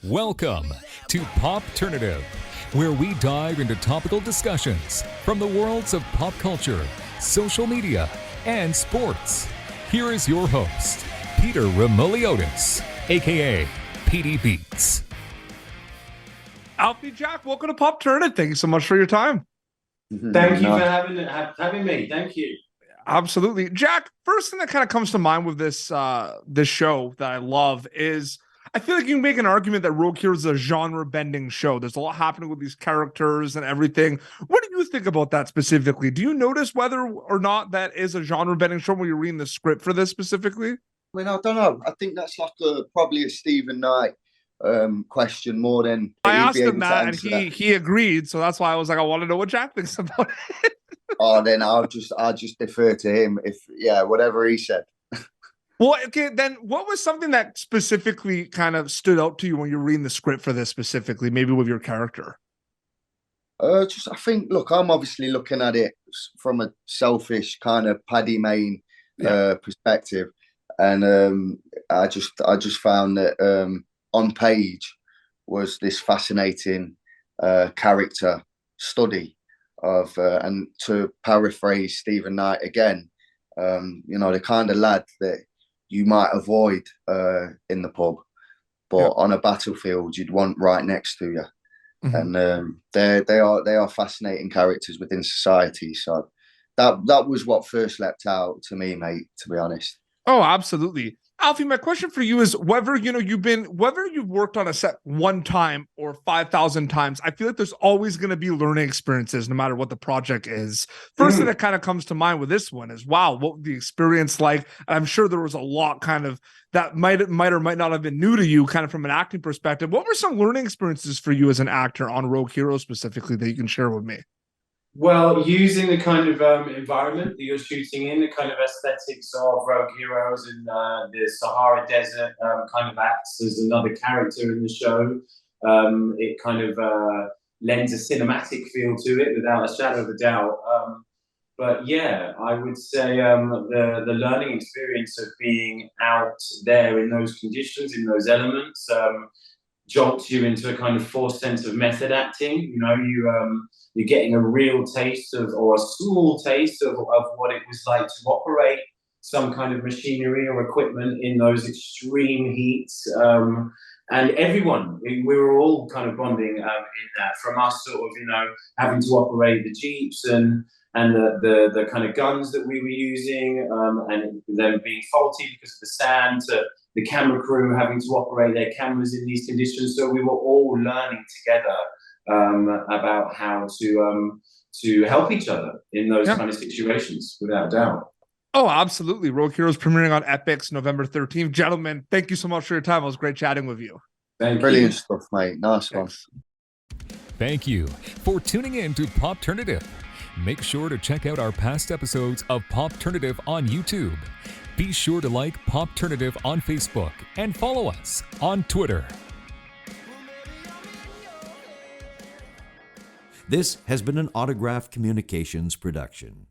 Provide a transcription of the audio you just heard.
Welcome to Popternative, where we dive into topical discussions from the worlds of pop culture, social media, and sports. Here is your host, Peter Remoliotis, aka PD Beats. Alfie, Jack, welcome to Popternative. Thank you so much for your time. Thank you for having me. Thank you. Absolutely. Jack, first thing that kind of comes to mind with this this show that I love is I feel like you can make an argument that Rogue Hero is a genre-bending show. There's a lot happening with these characters and everything. What do you think about that specifically? Do you notice whether or not that is a genre-bending show when you're reading the script for this specifically? I mean, I don't know. I think that's like probably a Stephen Knight question more than I asked him that, and he agreed. So that's why I was like, I want to know what Jack thinks about it. Oh, then I'll just defer to him if whatever he said. Well, okay, then what was something that specifically kind of stood out to you when you're reading the script for this specifically, maybe with your character? I think, look, I'm obviously looking at it from a selfish kind of Paddy Mayne perspective, and I just found that on page was this fascinating character study of, and to paraphrase Stephen Knight again, the kind of lad that you might avoid in the pub, but on a battlefield you'd want right next to you. Mm-hmm. And they are fascinating characters within society. So that was what first leapt out to me, mate, to be honest. Oh, absolutely. Alfie, my question for you is whether you've worked on a set one time or 5,000 times, I feel like there's always going to be learning experiences no matter what the project is. First thing that kind of comes to mind with this one is, wow, what was the experience like? And I'm sure there was a lot kind of that might or might not have been new to you kind of from an acting perspective. What were some learning experiences for you as an actor on Rogue Hero specifically that you can share with me? Well, using the kind of environment that you're shooting in, the kind of aesthetics of Rogue Heroes in the Sahara Desert kind of acts as another character in the show. It kind of lends a cinematic feel to it without a shadow of a doubt. But yeah, I would say the learning experience of being out there in those conditions, in those elements, jolts you into a kind of forced sense of method acting. You're getting a real taste of, or a small taste of what it was like to operate some kind of machinery or equipment in those extreme heats. And everyone, we were all kind of bonding in that, from us sort of, having to operate the Jeeps and the kind of guns that we were using, and them being faulty because of the sand, to the camera crew having to operate their cameras in these conditions. So we were all learning together about how to help each other in those kind of situations, without doubt. Oh, absolutely. Rogue Heroes premiering on Epix November 13th. Gentlemen, thank you so much for your time. It was great chatting with you. Brilliant stuff, mate. Nice one. Thank you for tuning in to Popternative. Make sure to check out our past episodes of Popternative on YouTube. Be sure to like Popternative on Facebook and follow us on Twitter. This has been an Autograph Communications production.